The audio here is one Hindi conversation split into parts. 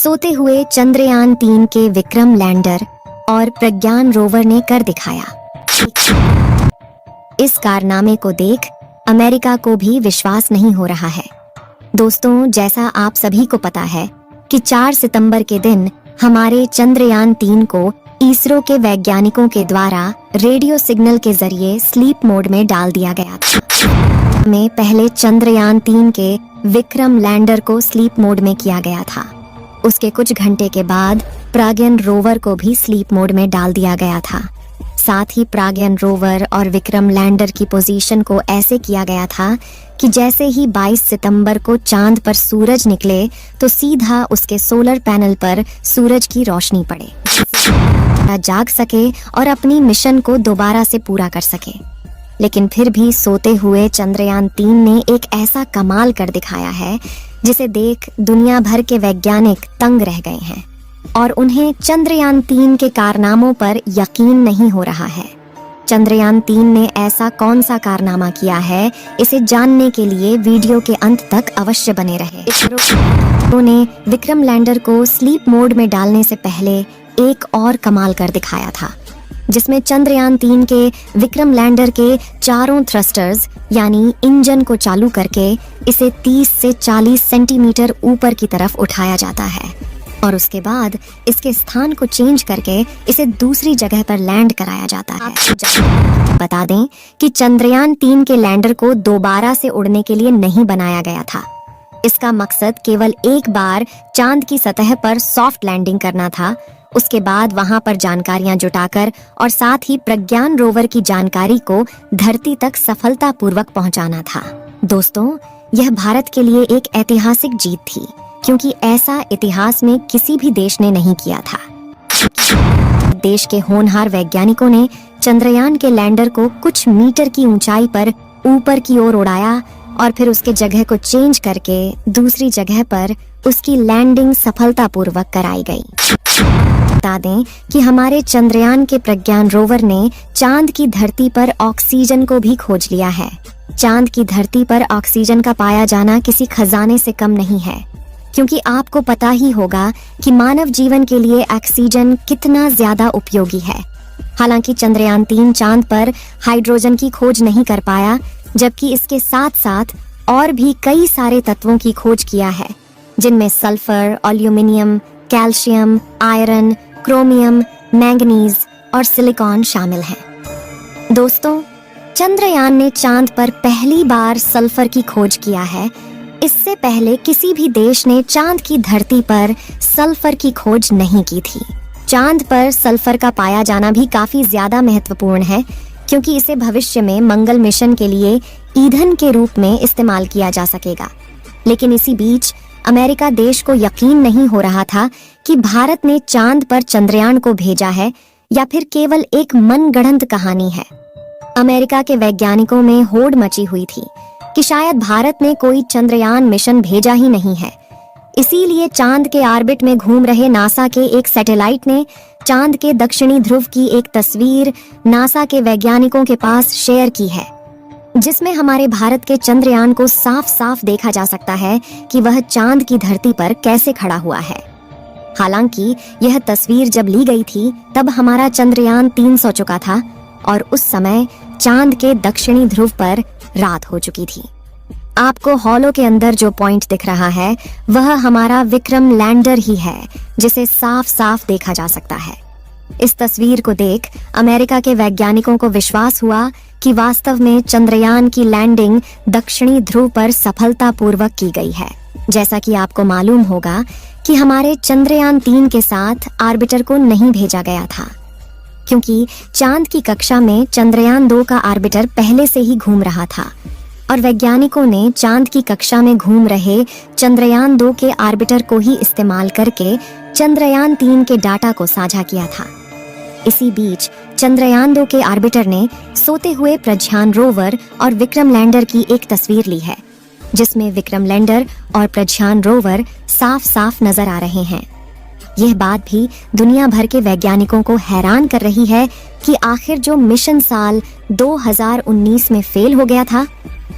सोते हुए चंद्रयान-3 के विक्रम लैंडर और प्रज्ञान रोवर ने कर दिखाया। इस कारनामे को देख अमेरिका को भी विश्वास नहीं हो रहा है। दोस्तों, जैसा आप सभी को पता है कि 4 सितंबर के दिन हमारे चंद्रयान-3 को इसरो के वैज्ञानिकों के द्वारा रेडियो सिग्नल के जरिए स्लीप मोड में डाल दिया गया था। में पहले चंद्रयान-3 के विक्रम लैंडर को स्लीप मोड में किया गया था। उसके कुछ घंटे के बाद प्रज्ञान रोवर को भी स्लीप मोड में डाल दिया गया था। साथ ही प्रज्ञान रोवर और विक्रम लैंडर की पोजीशन को ऐसे किया गया था कि जैसे ही 22 सितंबर को चांद पर सूरज निकले तो सीधा उसके सोलर पैनल पर सूरज की रोशनी पड़े, जाग सके और अपनी मिशन को दोबारा से पूरा कर सके। लेकिन फिर भी सोते हुए चंद्रयान-3 ने एक ऐसा कमाल कर दिखाया है जिसे देख दुनिया भर के वैज्ञानिक तंग रह गए हैं और उन्हें चंद्रयान-3 के कारनामों पर यकीन नहीं हो रहा है। चंद्रयान-3 ने ऐसा कौन सा कारनामा किया है, इसे जानने के लिए वीडियो के अंत तक अवश्य बने रहे। इसरो ने विक्रम लैंडर को स्लीप मोड में डालने से पहले एक और कमाल कर दिखाया था, जिसमें चंद्रयान-3 के विक्रम लैंडर के चारों थ्रस्टर्स यानी इंजन को चालू करके इसे 30 से 40 सेंटीमीटर ऊपर की तरफ उठाया जाता है और उसके बाद इसके स्थान को चेंज करके इसे दूसरी जगह पर लैंड कराया जाता है। बता दें कि चंद्रयान-3 के लैंडर को दोबारा से उड़ने के लिए नहीं बनाया गया था। इसका मकसद केवल एक बार चांद की सतह पर सॉफ्ट लैंडिंग करना था। उसके बाद वहां पर जानकारियां जुटाकर और साथ ही प्रज्ञान रोवर की जानकारी को धरती तक सफलतापूर्वक पहुंचाना था। दोस्तों, यह भारत के लिए एक ऐतिहासिक जीत थी, क्योंकि ऐसा इतिहास में किसी भी देश ने नहीं किया था। देश के होनहार वैज्ञानिकों ने चंद्रयान के लैंडर को कुछ मीटर की ऊंचाई पर ऊपर की ओर उड़ाया और फिर उसके जगह को चेंज करके दूसरी जगह पर उसकी लैंडिंग सफलतापूर्वक कराई गई। बता दें कि हमारे चंद्रयान के प्रज्ञान रोवर ने चांद की धरती पर ऑक्सीजन को भी खोज लिया है। चांद की धरती पर ऑक्सीजन का पाया जाना किसी खजाने से कम नहीं है, क्योंकि आपको पता ही होगा कि मानव जीवन के लिए ऑक्सीजन कितना ज्यादा उपयोगी है। हालांकि चंद्रयान-3 चांद पर हाइड्रोजन की खोज नहीं कर पाया, जबकि इसके साथ साथ और भी कई सारे तत्वों की खोज किया है, जिनमें sulphur, aluminium, calcium, iron, chromium, manganese और सिलिकॉन शामिल हैं। दोस्तों, चंद्रयान ने चांद पर पहली बार सल्फर की खोज किया है। इससे पहले किसी भी देश ने चांद की धरती पर सल्फर की खोज नहीं की थी। चांद पर सल्फर का पाया जाना भी काफी ज्यादा महत्वपूर्ण है, क्योंकि इसे भविष्य में मंगल मिशन के लिए ईंधन के रूप में इस्तेमाल किया जा सकेगा। लेकिन इसी बीच अमेरिका देश को यकीन नहीं हो रहा था कि भारत ने चांद पर चंद्रयान को भेजा है या फिर केवल एक मनगढ़ंत कहानी है। अमेरिका के वैज्ञानिकों में होड़ मची हुई थी कि शायद भारत ने कोई चंद्रयान मिशन भेजा ही नहीं है। इसीलिए चांद के ऑर्बिट में घूम रहे नासा के एक सैटेलाइट ने चांद के दक्षिणी ध्रुव की एक तस्वीर नासा के वैज्ञानिकों के पास शेयर की है, जिसमें हमारे भारत के चंद्रयान को साफ साफ देखा जा सकता है कि वह चांद की धरती पर कैसे खड़ा हुआ है। हालांकि यह तस्वीर जब ली गई थी तब हमारा चंद्रयान-3 सो चुका था और उस समय चांद के दक्षिणी ध्रुव पर रात हो चुकी थी। आपको हॉलो के अंदर जो पॉइंट दिख रहा है वह हमारा विक्रम लैंडर ही है, जिसे साफ साफ देखा जा सकता है। इस तस्वीर को देख अमेरिका के वैज्ञानिकों को विश्वास हुआ कि वास्तव में चंद्रयान की लैंडिंग दक्षिणी ध्रुव पर सफलतापूर्वक की गई है। जैसा कि आपको मालूम होगा कि हमारे चंद्रयान-3 के साथ ऑर्बिटर को नहीं भेजा गया था, क्योंकि चांद की कक्षा में चंद्रयान-2 का ऑर्बिटर पहले से ही घूम रहा था और वैज्ञानिकों ने चांद की कक्षा में घूम रहे चंद्रयान-2 के ऑर्बिटर को ही इस्तेमाल करके चंद्रयान-3 के डाटा को साझा किया था। इसी बीच चंद्रयान-2 के ऑर्बिटर ने सोते हुए प्रज्ञान रोवर और विक्रम लैंडर की एक तस्वीर ली है, जिसमें विक्रम लैंडर और प्रज्ञान रोवर साफ साफ नजर आ रहे हैं। यह बात भी दुनिया भर के वैज्ञानिकों को हैरान कर रही है कि आखिर जो मिशन साल 2019 में फेल हो गया था,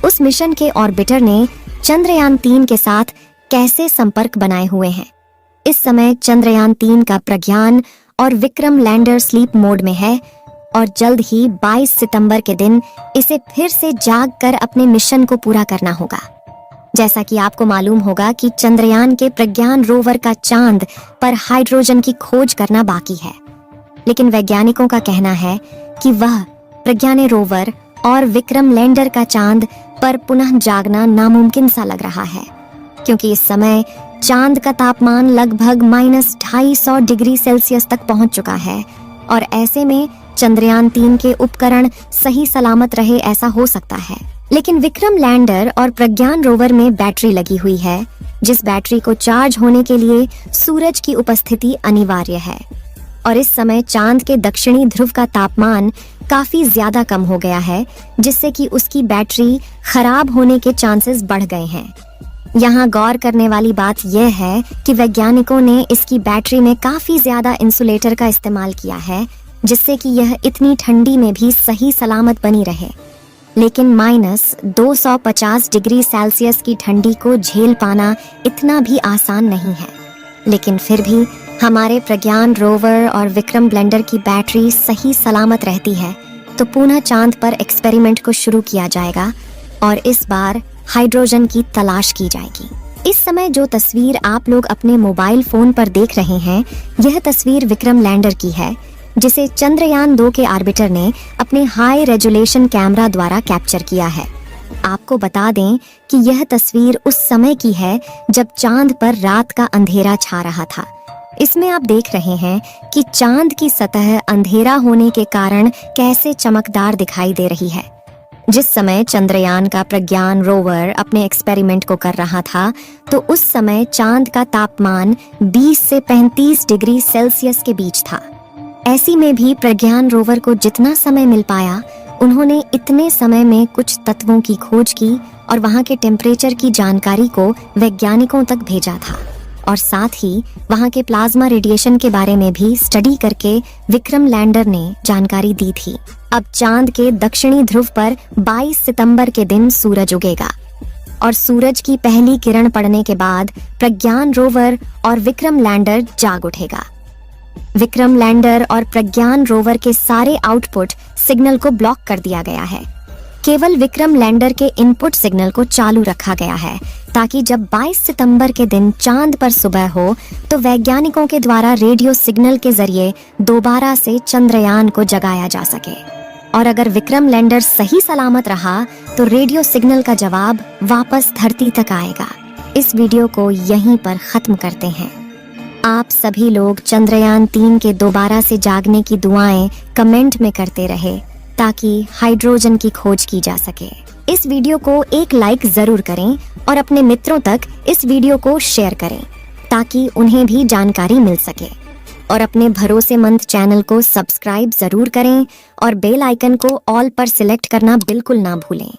उस मिशन के ऑर्बिटर ने चंद्रयान-3 के साथ कैसे संपर्क बनाए हुए हैं। इस समय चंद्रयान-3 का प्रज्ञान और विक्रम लैंडर स्लीप मोड में है और जल्द ही 22 सितंबर के दिन इसे फिर से जाग कर अपने मिशन को पूरा करना होगा। जैसा कि आपको मालूम होगा कि चंद्रयान के प्रज्ञान रोवर का चांद पर हाइड्रोजन की खोज करना बाकी है, लेकिन वैज्ञानिकों का कहना है कि वह प्रज्ञान रोवर और विक्रम लैंडर का चांद पर पुनः जागना नामुमकिन सा लग रहा है, क्योंकि इस समय चांद का तापमान लगभग -250 डिग्री सेल्सियस तक पहुंच चुका है और ऐसे में चंद्रयान-3 के उपकरण सही सलामत रहे ऐसा हो सकता है। लेकिन विक्रम लैंडर और प्रज्ञान रोवर में बैटरी लगी हुई है, जिस बैटरी को चार्ज होने के लिए सूरज की उपस्थिति अनिवार्य है और इस समय चांद के दक्षिणी ध्रुव का तापमान काफी ज्यादा कम हो गया है, जिससे कि उसकी बैटरी खराब होने के चांसेस बढ़ गए हैं। यहाँ गौर करने वाली बात यह है कि वैज्ञानिकों ने इसकी बैटरी में काफी ज्यादा इंसुलेटर का इस्तेमाल किया है, जिससे कि यह इतनी ठंडी में भी सही सलामत बनी रहे। लेकिन -250 डिग्री सेल्सियस की ठंडी को झेल पाना इतना भी आसान नहीं है, लेकिन फिर भी हमारे प्रज्ञान रोवर और विक्रम लैंडर की बैटरी सही सलामत रहती है तो पुनः चांद पर एक्सपेरिमेंट को शुरू किया जाएगा और इस बार हाइड्रोजन की तलाश की जाएगी। इस समय जो तस्वीर आप लोग अपने मोबाइल फोन पर देख रहे हैं, यह तस्वीर विक्रम लैंडर की है, जिसे चंद्रयान-2 के ऑर्बिटर ने अपने हाई रेजोल्यूशन कैमरा द्वारा कैप्चर किया है। आपको बता दें कि यह तस्वीर उस समय की है जब चांद पर रात का अंधेरा छा रहा था। इसमें आप देख रहे हैं कि चांद की सतह अंधेरा होने के कारण कैसे चमकदार दिखाई दे रही है। जिस समय चंद्रयान का प्रज्ञान रोवर अपने एक्सपेरिमेंट को कर रहा था, तो उस समय चांद का तापमान 20 से 35 डिग्री सेल्सियस के बीच था। ऐसी में भी प्रज्ञान रोवर को जितना समय मिल पाया, उन्होंने इतने समय में कुछ तत्वों की खोज की और वहां के टेम्परेचर की जानकारी को वैज्ञानिकों तक भेजा था और साथ ही वहां के प्लाज्मा रेडिएशन के बारे में भी स्टडी करके विक्रम लैंडर ने जानकारी दी थी। अब चांद के दक्षिणी ध्रुव पर 22 सितंबर के दिन सूरज उगेगा और सूरज की पहली किरण पड़ने के बाद प्रज्ञान रोवर और विक्रम लैंडर जाग उठेगा। विक्रम लैंडर और प्रज्ञान रोवर के सारे आउटपुट सिग्नल को ब्लॉक कर दिया गया है। केवल विक्रम लैंडर के इनपुट सिग्नल को चालू रखा गया है, ताकि जब 22 सितंबर के दिन चांद पर सुबह हो तो वैज्ञानिकों के द्वारा रेडियो सिग्नल के जरिए दोबारा से चंद्रयान को जगाया जा सके। और अगर विक्रम लैंडर सही सलामत रहा तो रेडियो सिग्नल का जवाब वापस धरती तक आएगा। इस वीडियो को यहीं पर खत्म करते हैं। आप सभी लोग चंद्रयान-3 के दोबारा से जागने की दुआएं कमेंट में करते रहे ताकि हाइड्रोजन की खोज की जा सके। इस वीडियो को एक लाइक जरूर करें और अपने मित्रों तक इस वीडियो को शेयर करें ताकि उन्हें भी जानकारी मिल सके। और अपने भरोसेमंद चैनल को सब्सक्राइब जरूर करें और बेल आइकन को ऑल पर सिलेक्ट करना बिल्कुल ना भूलें।